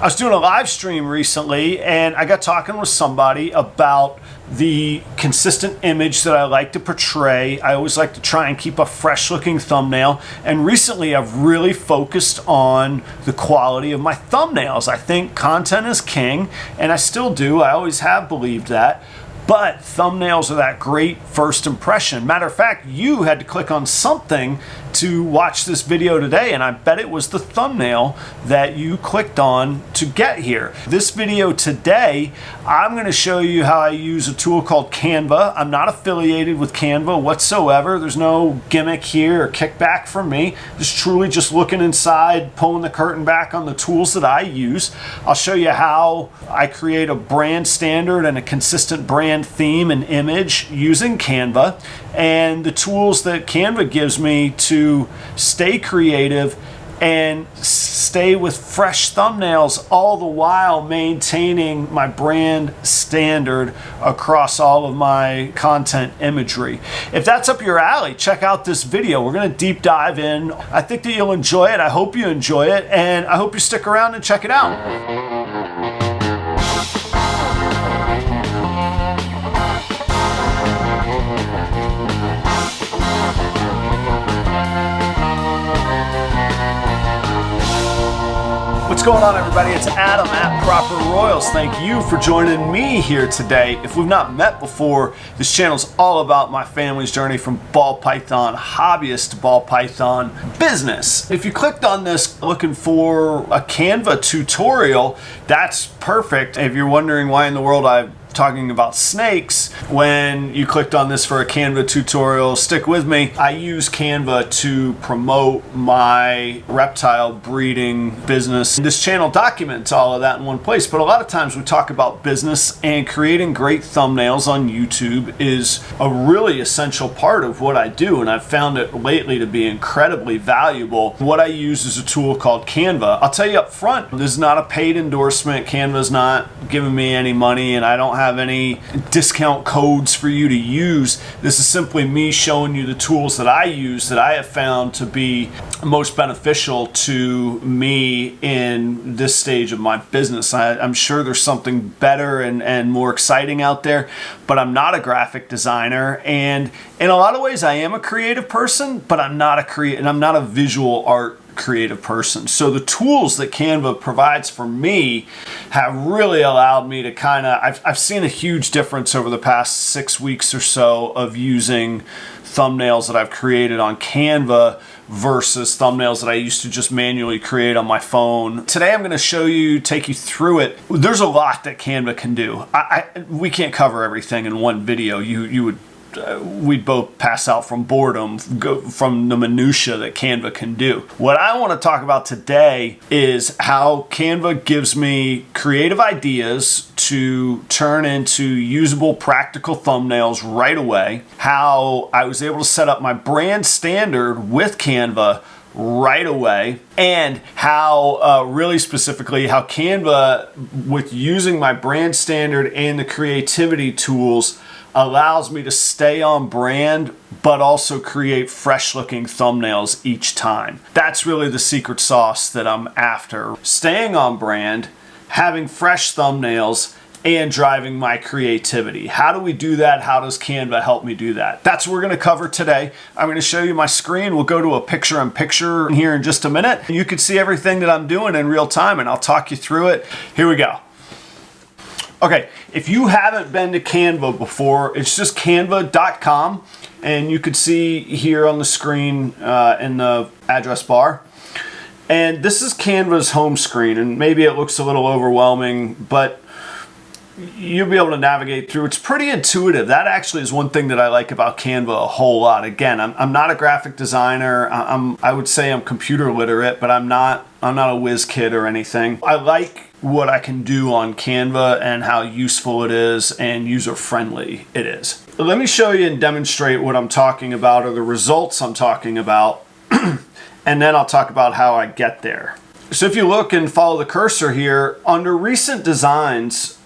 I was doing a live stream recently and I got talking with somebody about the consistent image that I like to portray. I always like to try and keep a fresh looking thumbnail, and recently I've really focused on the quality of my thumbnails. I think content is king, and I still do. I always have believed that. But thumbnails are that great first impression. Matter of fact, you had to click on something to watch this video today, and I bet it was the thumbnail that you clicked on to get here. This video today, I'm going to show you how I use a tool called Canva. I'm not affiliated with Canva whatsoever. There's no gimmick here or kickback from me. Just truly just looking inside, pulling the curtain back on the tools that I use. I'll show you how I create a brand standard and a consistent brand theme and image using Canva, and the tools that Canva gives me to stay creative and stay with fresh thumbnails, all the while maintaining my brand standard across all of my content imagery. If that's up your alley, check out this video. We're going to deep dive in. I think that you'll enjoy it. I hope you enjoy it, and I hope you stick around and check it out. What's going on, everybody? It's Adam at Proper Royals. Thank you for joining me here today. If we've not met before, this channel's all about my family's journey from ball python hobbyist to ball python business. If you clicked on this looking for a Canva tutorial, that's perfect. If you're wondering why in the world I'm talking about snakes when you clicked on this for a Canva tutorial, stick with me. I use Canva to promote my reptile breeding business. This channel documents all of that in one place, but a lot of times we talk about business, and creating great thumbnails on YouTube is a really essential part of what I do, and I've found it lately to be incredibly valuable. What I use is a tool called Canva. I'll tell you up front, this is not a paid endorsement. Canva's not giving me any money, and I don't have any discount codes for you to use. This is simply me showing you the tools that I use that I have found to be most beneficial to me in this stage of my business. I'm sure there's something better and more exciting out there, but I'm not a graphic designer, and in a lot of ways I am a creative person, but I'm not a visual art creative person. So the tools that Canva provides for me have really allowed me to I've seen a huge difference over the past 6 weeks or so of using thumbnails that I've created on Canva versus thumbnails that I used to just manually create on my phone. Today I'm going to take you through it. There's a lot that Canva can do. We can't cover everything in one video. We'd both pass out from boredom from the minutia that Canva can do. What I want to talk about today is how Canva gives me creative ideas to turn into usable, practical thumbnails right away, how I was able to set up my brand standard with Canva right away, and how really specifically how Canva, with using my brand standard and the creativity tools, allows me to stay on brand but also create fresh looking thumbnails each time. That's really the secret sauce that I'm after. Staying on brand, having fresh thumbnails, and driving my creativity. How do we do that? How does Canva help me do that? That's what we're going to cover today. I'm going to show you my screen. We'll go to a picture-in-picture here in just a minute. You can see everything that I'm doing in real time, and I'll talk you through it. Here we go. Okay, if you haven't been to Canva before, it's just canva.com, and you can see here on the screen in the address bar. And this is Canva's home screen, and maybe it looks a little overwhelming, but you'll be able to navigate through. It's pretty intuitive. That actually is one thing that I like about Canva a whole lot. Again, I'm not a graphic designer. I would say I'm computer literate, but I'm not a whiz kid or anything. I like what I can do on Canva and how useful it is and user-friendly it is. Let me show you and demonstrate what I'm talking about, or the results I'm talking about, and then I'll talk about how I get there. So if you look and follow the cursor here, under recent designs,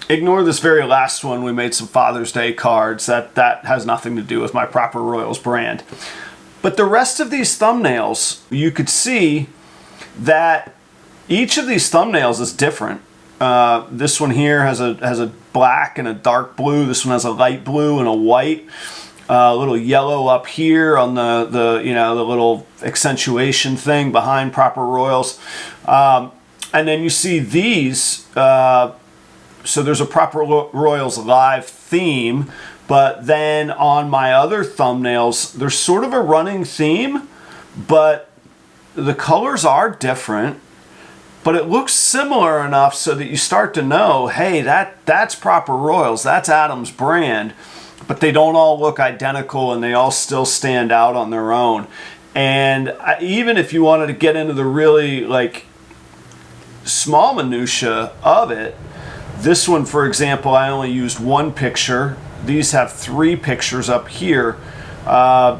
ignore this very last one. We made some Father's Day cards. That has nothing to do with my Proper Royals brand. But the rest of these thumbnails, you could see that Each of these thumbnails is different. This one here has a black and a dark blue. This one has a light blue and a white. A little yellow up here on the little accentuation thing behind Proper Royals. And then you see these, so there's a Proper Royals live theme, but then on my other thumbnails, there's sort of a running theme, but the colors are different, but it looks similar enough so that you start to know, hey, that's Proper Royals, that's Adam's brand, but they don't all look identical and they all still stand out on their own. And even if you wanted to get into the really like small minutia of it, this one, for example, I only used one picture. These have 3 pictures up here.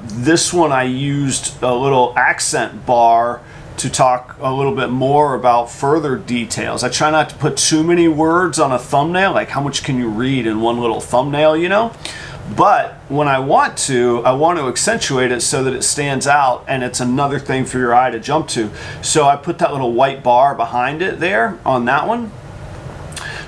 This one I used a little accent bar to talk a little bit more about further details. I try not to put too many words on a thumbnail, like how much can you read in one little thumbnail, you know? But when I want to accentuate it so that it stands out and it's another thing for your eye to jump to. So I put that little white bar behind it there on that one.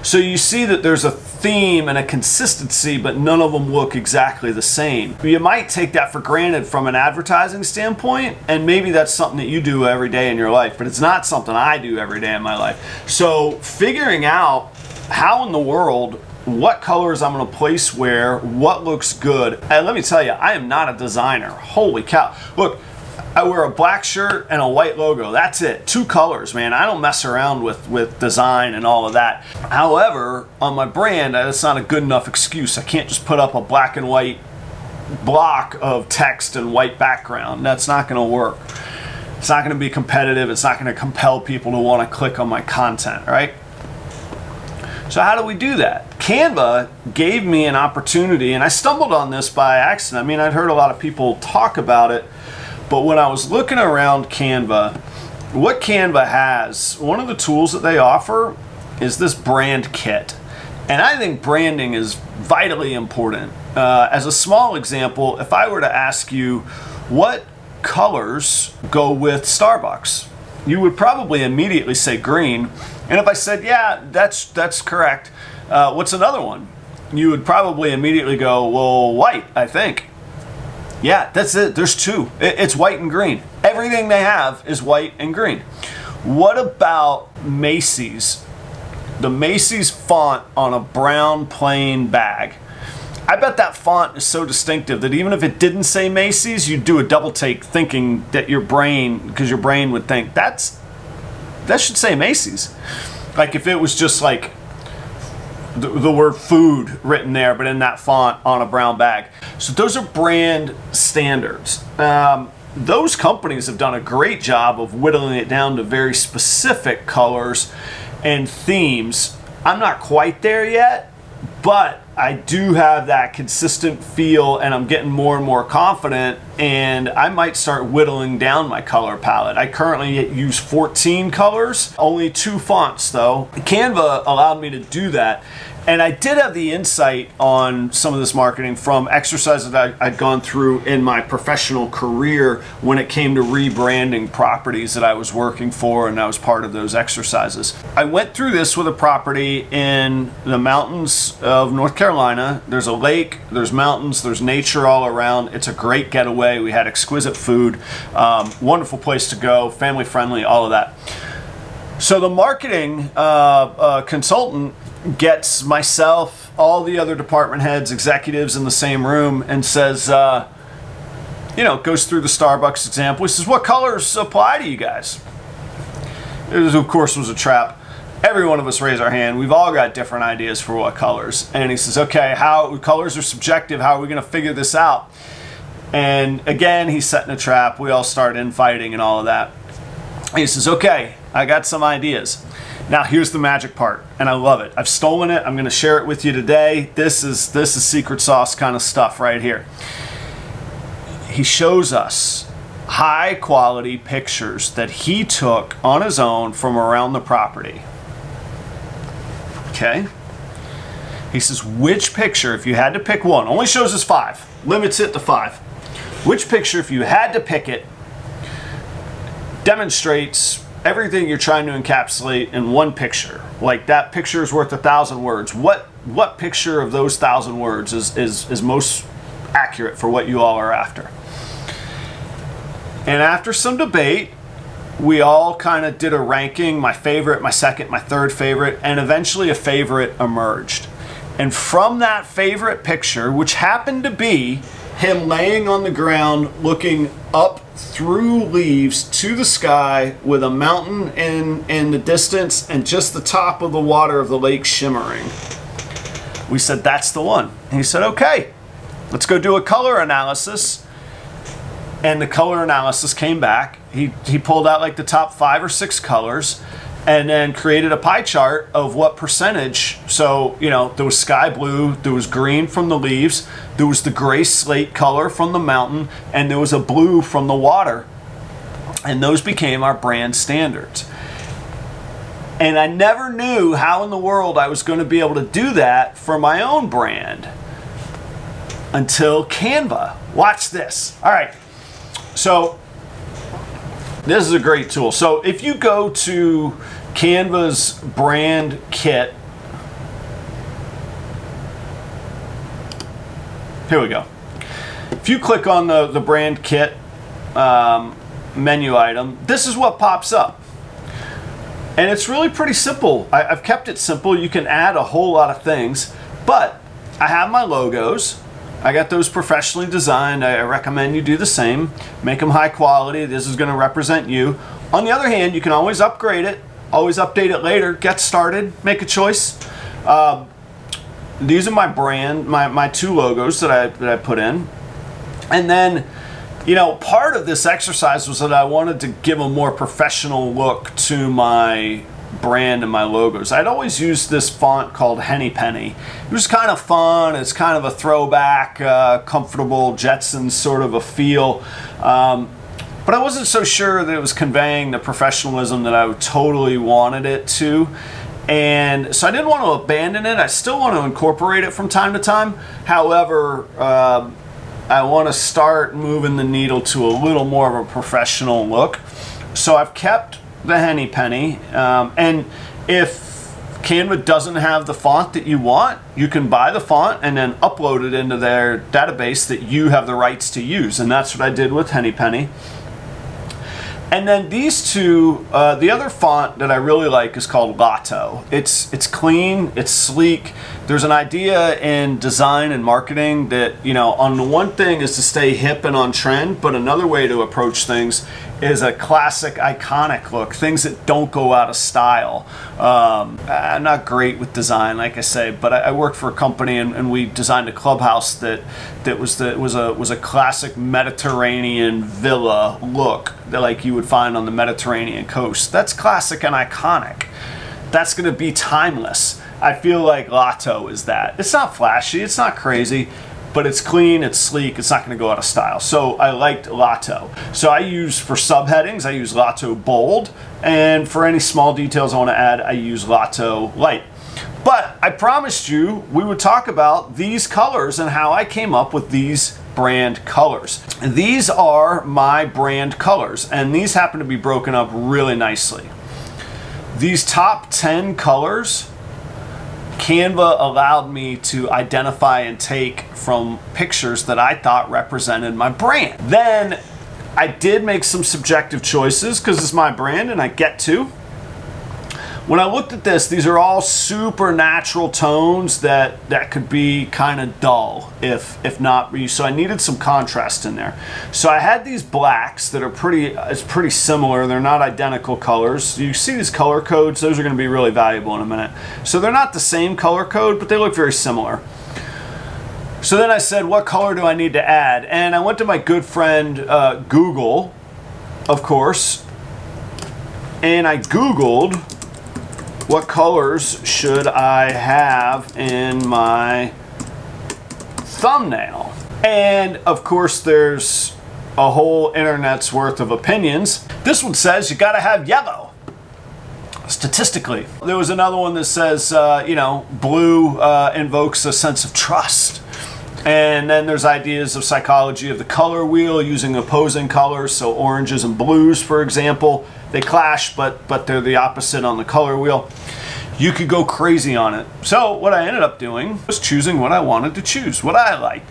So you see that there's a theme and a consistency, but none of them look exactly the same. You might take that for granted from an advertising standpoint, and maybe that's something that you do every day in your life, but it's not something I do every day in my life. So figuring out how in the world, what colors I'm going to place where, what looks good. And let me tell you, I am not a designer. Holy cow. Look, I wear a black shirt and a white logo. That's it. 2 colors, man. I don't mess around with design and all of that. However, on my brand, that's not a good enough excuse. I can't just put up a black and white block of text and white background. That's not going to work. It's not going to be competitive. It's not going to compel people to want to click on my content, right? So how do we do that? Canva gave me an opportunity, and I stumbled on this by accident. I mean, I'd heard a lot of people talk about it, but when I was looking around Canva, what Canva has, one of the tools that they offer is this brand kit. And I think branding is vitally important. As a small example, if I were to ask you what colors go with Starbucks, you would probably immediately say green. And if I said, yeah, that's correct, what's another one? You would probably immediately go, well, white, I think. Yeah, that's it. There's 2. It's white and green. Everything they have is white and green. What about Macy's? The Macy's font on a brown plain bag. I bet that font is so distinctive that even if it didn't say Macy's, you'd do a double take thinking that your brain, because your brain would think, that should say Macy's. Like if it was just like the word food written there, but in that font on a brown bag. So those are brand standards. Those companies have done a great job of whittling it down to very specific colors and themes. I'm not quite there yet, but I do have that consistent feel, and I'm getting more and more confident, and I might start whittling down my color palette. I currently use 14 colors, only 2 fonts though. Canva allowed me to do that, and I did have the insight on some of this marketing from exercises that I'd gone through in my professional career when it came to rebranding properties that I was working for, and I was part of those exercises. I went through this with a property in the mountains of North Carolina. There's a lake, there's mountains, there's nature all around. It's a great getaway. We had exquisite food, wonderful place to go, family friendly, all of that. So the marketing consultant gets myself, all the other department heads, executives in the same room and says, goes through the Starbucks example. He says, what colors apply to you guys? It, of course, was a trap. Every one of us raised our hand. We've all got different ideas for what colors. And he says, okay, colors are subjective. How are we going to figure this out? And again, he's setting a trap. We all start infighting and all of that. He says, okay, I got some ideas. Now here's the magic part, and I love it. I've stolen it. I'm going to share it with you today. This is secret sauce kind of stuff right here. He shows us high quality pictures that he took on his own from around the property. Okay? He says, which picture, if you had to pick one, only shows us 5, limits it to 5. Which picture, if you had to pick it, demonstrates everything you're trying to encapsulate in one picture. Like that picture is worth 1,000 words. What picture of those 1,000 words is most accurate for what you all are after? And after some debate, we all kind of did a ranking, my favorite, my second, my third favorite, and eventually a favorite emerged. And from that favorite picture, which happened to be him laying on the ground looking up through leaves to the sky with a mountain in the distance and just the top of the water of the lake shimmering, we said, that's the one. And he said, okay, let's go do a color analysis. And the color analysis came back. He pulled out like the top 5 or 6 colors and then created a pie chart of what percentage. So, you know, there was sky blue, there was green from the leaves, there was the gray slate color from the mountain, and there was a blue from the water. And those became our brand standards. And I never knew how in the world I was going to be able to do that for my own brand until Canva. Watch this. All right. So this is a great tool. So if you go to Canva's Brand Kit, here we go. If you click on the Brand Kit menu item, this is what pops up. And it's really pretty simple. I've kept it simple. You can add a whole lot of things, but I have my logos. I got those professionally designed. I recommend you do the same. Make them high quality. This is going to represent you. On the other hand, you can always upgrade it, always update it later, get started, make a choice. These are my brand, my 2 logos that I put in. And then, you know, part of this exercise was that I wanted to give a more professional look to my brand and my logos. I'd always used this font called Henny Penny. It was kind of fun. It's kind of a throwback, comfortable Jetsons sort of a feel. But I wasn't so sure that it was conveying the professionalism that I totally wanted it to. And so I didn't want to abandon it. I still want to incorporate it from time to time. However, I want to start moving the needle to a little more of a professional look. So I've kept the Henny Penny, and if Canva doesn't have the font that you want, you can buy the font and then upload it into their database that you have the rights to use, and that's what I did with Henny Penny. And then these two, the other font that I really like is called Lotto. It's clean, it's sleek. There's an idea in design and marketing that, you know, on the one thing is to stay hip and on trend, but another way to approach things is a classic, iconic look, things that don't go out of style. I'm not great with design, like I say, but I worked for a company and we designed a clubhouse that was a classic Mediterranean villa look that like you would find on the Mediterranean coast. That's classic and iconic. That's going to be timeless. I feel like Lotto is that. It's not flashy, it's not crazy, but it's clean, it's sleek, it's not going to go out of style. So I liked Lotto. So I use, for subheadings, I use Lotto Bold, and for any small details I want to add, I use Lotto Light. But I promised you we would talk about these colors and how I came up with these brand colors. These are my brand colors, and these happen to be broken up really nicely. These top 10 colors, Canva allowed me to identify and take from pictures that I thought represented my brand. Then I did make some subjective choices because it's my brand and I get to. When I looked at this, these are all super natural tones that could be kind of dull if not. So I needed some contrast in there. So I had these blacks that are pretty similar. They're not identical colors. You see these color codes, those are going to be really valuable in a minute. So they're not the same color code, but they look very similar. So then I said, what color do I need to add? And I went to my good friend Google, of course, and I Googled, what colors should I have in my thumbnail? And of course there's a whole internet's worth of opinions. This one says you gotta have yellow, statistically. There was another one that says, you know, blue invokes a sense of trust. And then there's ideas of psychology of the color wheel using opposing colors. So oranges and blues, for example, they clash, but they're the opposite on the color wheel. You could go crazy on it. So what I ended up doing was choosing what I wanted to choose, what I liked.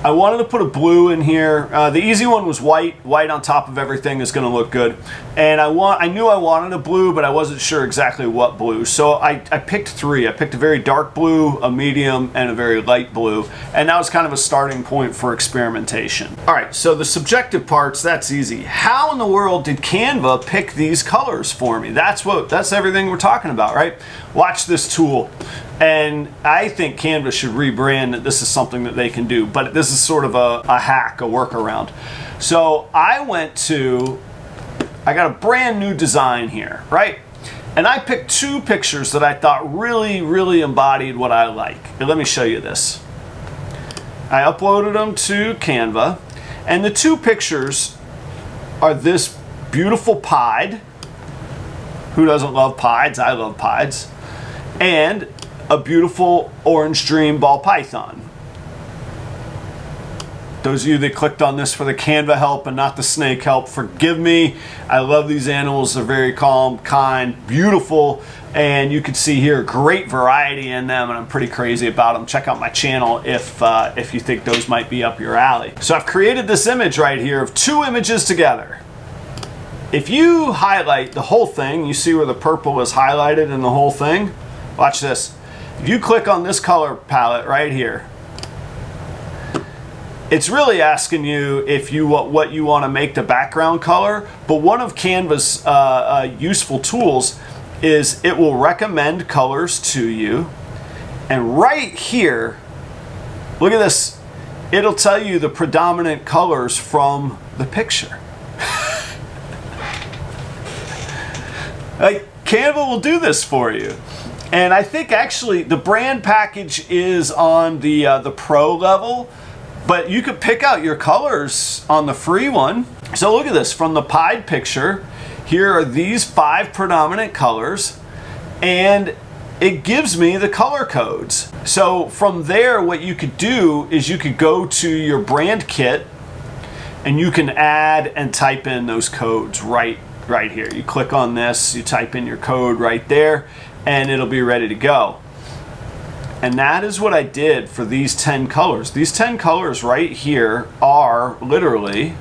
I wanted to put a blue in here. The easy one was white. White on top of everything is going to look good. And I knew I wanted a blue, but I wasn't sure exactly what blue. So I picked three. I picked a very dark blue, a medium, and a very light blue. And that was kind of a starting point for experimentation. All right, so the subjective parts, that's easy. How in the world did Canva pick these colors for me? That's everything we're talking about, right? Watch this tool. And I think Canva should rebrand that this is something that they can do, but this is sort of a hack, a workaround. So I got a brand new design here, right? And I picked two pictures that I thought really, really embodied what I like. And let me show you this. I uploaded them to Canva, and the two pictures are this beautiful pied. Who doesn't love pieds? I love pieds. And a beautiful orange dream ball python. Those of you that clicked on this for the Canva help and not the snake help, forgive me. I love these animals. They're very calm, kind, beautiful, and you can see here great variety in them, and I'm pretty crazy about them. Check out my channel if you think those might be up your alley. So I've created this image right here of two images together. If you highlight the whole thing, you see where the purple is highlighted in the whole thing. Watch this. If you click on this color palette right here, it's really asking you what you want to make the background color, but one of Canva's useful tools is it will recommend colors to you, and right here, look at this, it'll tell you the predominant colors from the picture. Like, Canva will do this for you. And I think actually the brand package is on the pro level, but you could pick out your colors on the free one. So look at this, from the pied picture, here are these 5 predominant colors, and it gives me the color codes. So from there, what you could do is you could go to your brand kit and you can add and type in those codes right here. You click on this, you type in your code right there, and it'll be ready to go. And that is what I did for these 10 colors. These 10 colors right here are literally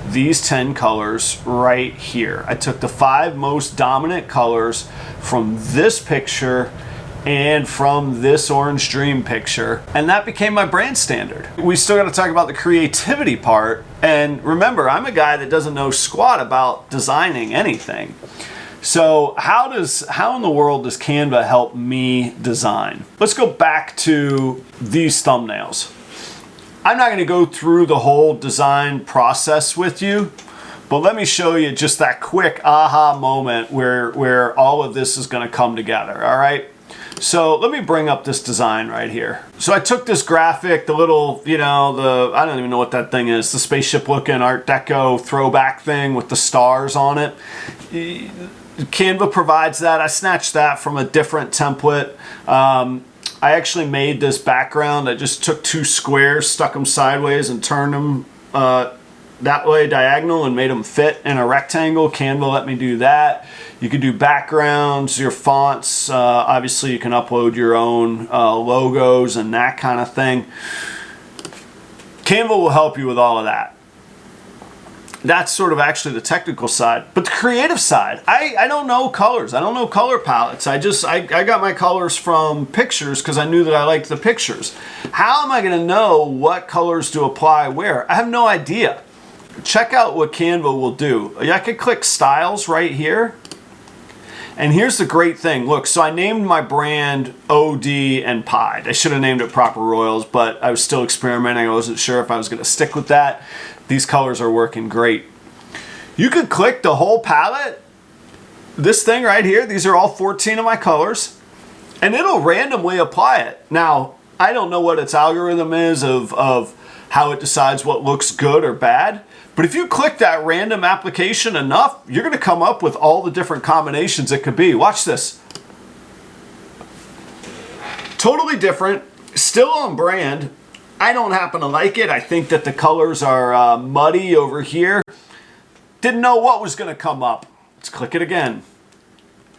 these 10 colors right here. I took the 5 most dominant colors from this picture and from this orange dream picture, and that became my brand standard. We still got to talk about the creativity part, and remember, I'm a guy that doesn't know squat about designing anything. So how in the world does Canva help me design? Let's go back to these thumbnails. I'm not going to go through the whole design process with you, but let me show you just that quick aha moment where all of this is going to come together, all right? So let me bring up this design right here. So I took this graphic, the little, I don't even know what that thing is, the spaceship looking Art Deco throwback thing with the stars on it. Canva provides that. I snatched that from a different template. I actually made this background. I just took 2 squares, stuck them sideways, and turned them that way diagonal and made them fit in a rectangle. Canva let me do that. You can do backgrounds, your fonts. Obviously, you can upload your own logos and that kind of thing. Canva will help you with all of that. That's sort of actually the technical side. But the creative side, I don't know colors. I don't know color palettes. I got my colors from pictures because I knew that I liked the pictures. How am I going to know what colors to apply where? I have no idea. Check out what Canva will do. I could click styles right here. And here's the great thing. Look, so I named my brand OD and Pied. I should have named it Proper Royals, but I was still experimenting. I wasn't sure if I was going to stick with that. These colors are working great. You could click the whole palette, this thing right here, these are all 14 of my colors, and it'll randomly apply it. Now, I don't know what its algorithm is of how it decides what looks good or bad, but if you click that random application enough, you're going to come up with all the different combinations it could be. Watch this. Totally different, still on brand. I don't happen to like it. I think that the colors are muddy over here. Didn't know what was going to come up. Let's click it again.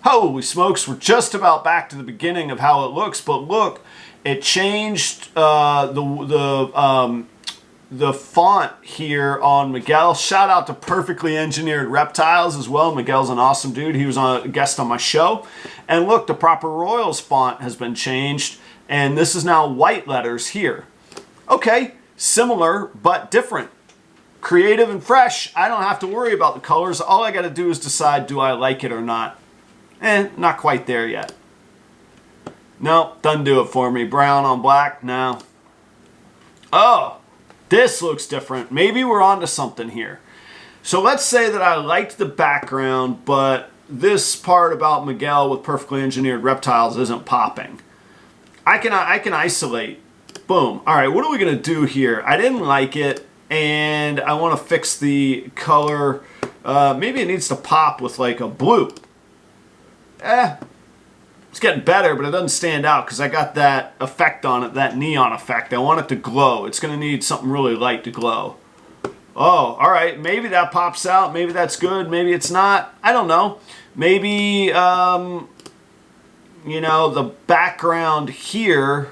Holy smokes, we're just about back to the beginning of how it looks, but look, it changed the font here on Miguel. Shout out to Perfectly Engineered Reptiles as well. Miguel's an awesome dude. He was a guest on my show. And look, the Proper Royals font has been changed, and this is now white letters here. Okay, similar but different. Creative and fresh. I don't have to worry about the colors. All I got to do is decide, do I like it or not? Not quite there yet. No, doesn't do it for me. Brown on black, no. Oh, this looks different. Maybe we're onto something here. So let's say that I liked the background, but this part about Miguel with Perfectly Engineered Reptiles isn't popping. I can isolate. Boom. All right, what are we going to do here? I didn't like it, and I want to fix the color. Maybe it needs to pop with like a blue. It's getting better, but it doesn't stand out because I got that effect on it, that neon effect. I want it to glow. It's going to need something really light to glow. Oh, all right. Maybe that pops out. Maybe that's good. Maybe it's not. I don't know. Maybe, you know, the background here,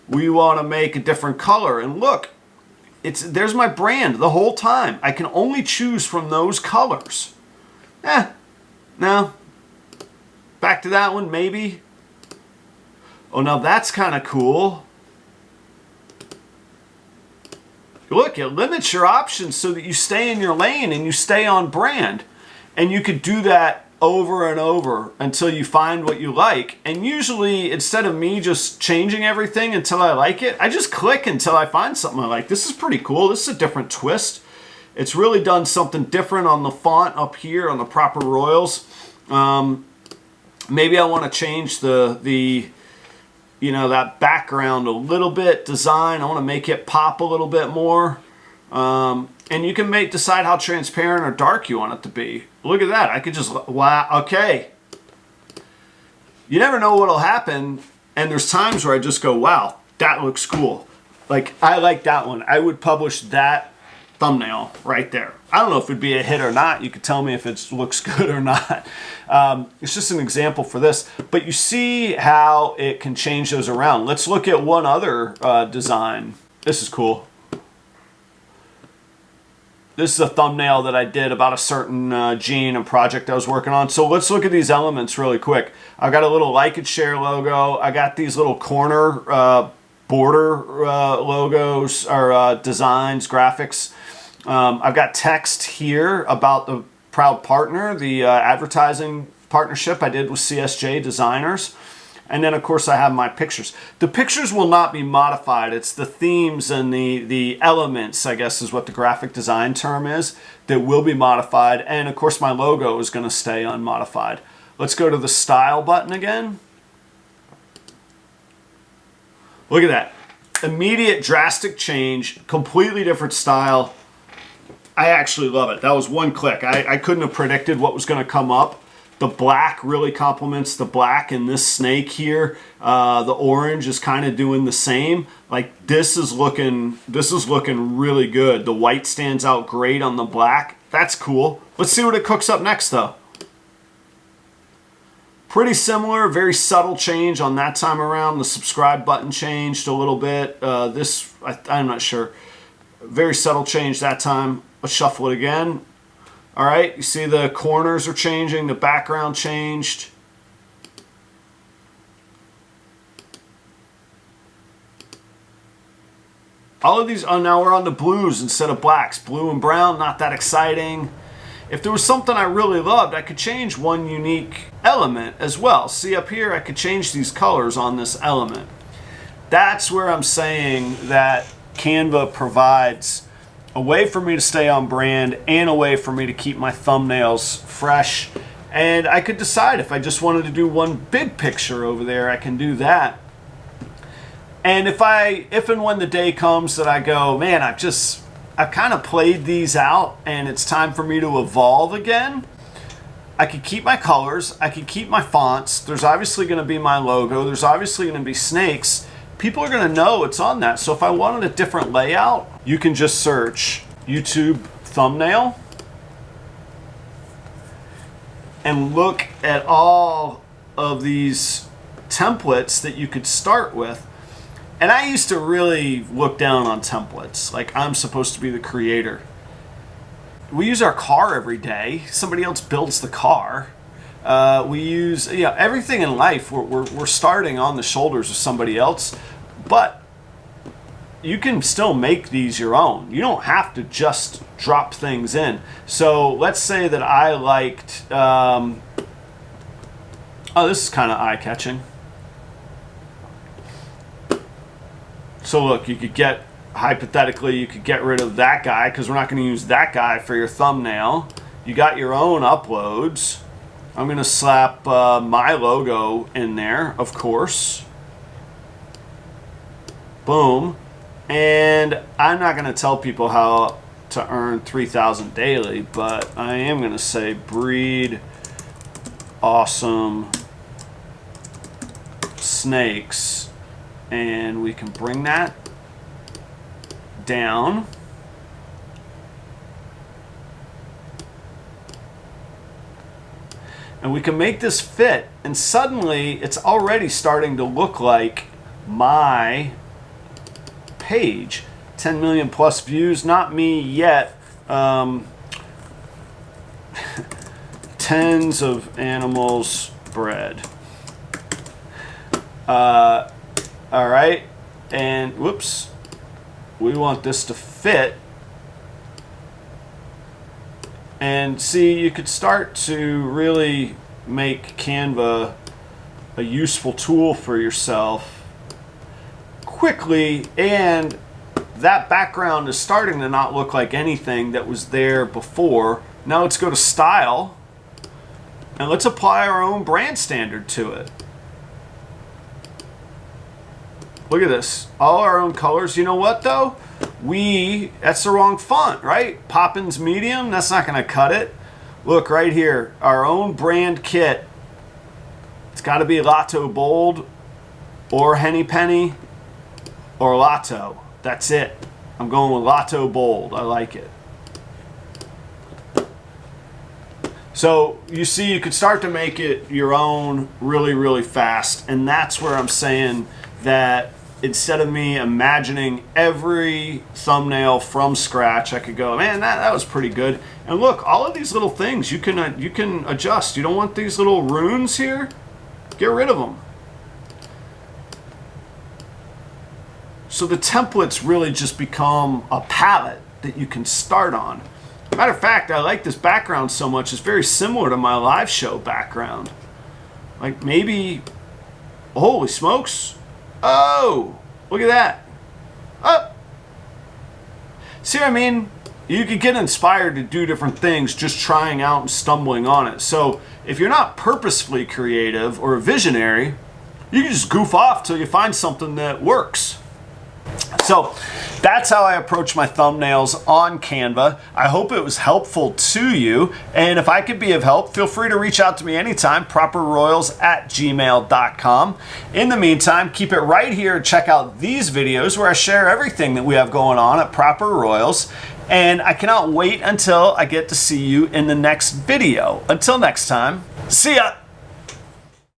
we want to make a different color. And look, there's my brand the whole time. I can only choose from those colors. No. Back to that one, maybe. Oh, now that's kind of cool. Look, it limits your options so that you stay in your lane and you stay on brand. And you could do that over and over until you find what you like. And usually, instead of me just changing everything until I like it, I just click until I find something I like. This is pretty cool. This is a different twist. It's really done something different on the font up here on the Proper Royals. Maybe I want to change the you know, that background a little bit, design. I want to make it pop a little bit more. And you can decide how transparent or dark you want it to be. Look at that. I could just, wow, okay. You never know what'll happen. And there's times where I just go, wow, that looks cool. Like, I like that one. I would publish that thumbnail right there. I don't know if it'd be a hit or not. You could tell me if it looks good or not. It's just an example for this. But you see how it can change those around. Let's look at one other design. This is cool. This is a thumbnail that I did about a certain gene and project I was working on. So let's look at these elements really quick. I've got a little like and share logo. I got these little corner border logos or designs, graphics. I've got text here about the proud partner, the advertising partnership I did with CSJ Designers. And then, of course, I have my pictures. The pictures will not be modified. It's the themes and the elements, I guess is what the graphic design term is, that will be modified. And, of course, my logo is going to stay unmodified. Let's go to the Style button again. Look at that. Immediate, drastic change, completely different style. I actually love it. That was one click. I couldn't have predicted what was going to come up. The black really complements the black in this snake here. The orange is kind of doing the same. Like this is looking really good. The white stands out great on the black. That's cool. Let's see what it cooks up next though. Pretty similar, very subtle change on that time around. The subscribe button changed a little bit. I'm not sure. Very subtle change that time. Let's shuffle it again. All right, you see the corners are changing, the background changed. All of these, oh, now we're on the blues instead of blacks. Blue and brown, not that exciting. If there was something I really loved, I could change one unique element as well. See up here, I could change these colors on this element. That's where I'm saying that Canva provides a way for me to stay on brand and a way for me to keep my thumbnails fresh. And I could decide if I just wanted to do one big picture over there, I can do that. And if and when the day comes that I go, man, I've kind of played these out and it's time for me to evolve again, I could keep my colors, I could keep my fonts. There's obviously going to be my logo. There's obviously going to be snakes. people are gonna know it's on that. So if I wanted a different layout, you can just search YouTube thumbnail and look at all of these templates that you could start with. And I used to really look down on templates, like I'm supposed to be the creator. We use our car every day. Somebody else builds the car. We use, everything in life. We're starting on the shoulders of somebody else, but you can still make these your own. You don't have to just drop things in. So let's say that I liked, oh, this is kind of eye-catching. So look, you could get, hypothetically, you could get rid of that guy because we're not going to use that guy for your thumbnail. You got your own uploads. I'm going to slap my logo in there, of course. Boom. And I'm not going to tell people how to earn 3,000 daily, but I am going to say breed awesome snakes. And we can bring that down. And we can make this fit, and suddenly it's already starting to look like my page. 10 million plus views, not me yet. Tens of animals bred. All right, and whoops, we want this to fit. And see, you could start to really make Canva a useful tool for yourself quickly, and that background is starting to not look like anything that was there before. Now let's go to style, and let's apply our own brand standard to it. Look at this, all our own colors. You know what though? That's the wrong font, right? Poppins medium, that's not gonna cut it. Look right here, our own brand kit. It's gotta be Lotto Bold or Henny Penny or Lotto. That's it. I'm going with Lotto Bold, I like it. So you see, you could start to make it your own really, really fast. And that's where I'm saying that instead of me imagining every thumbnail from scratch, I could go, man, that was pretty good. And look, all of these little things you can adjust. You don't want these little runes here? Get rid of them. So the templates really just become a palette that you can start on. Matter of fact, I like this background so much. It's very similar to my live show background. Like maybe, holy smokes. Oh, look at that. Oh. See what I mean? You could get inspired to do different things just trying out and stumbling on it. So if you're not purposefully creative or a visionary, you can just goof off till you find something that works. So that's how I approach my thumbnails on Canva. I hope it was helpful to you. And if I could be of help, feel free to reach out to me anytime, properroyals@gmail.com. In the meantime, keep it right here and check out these videos where I share everything that we have going on at Proper Royals. And I cannot wait until I get to see you in the next video. Until next time, see ya.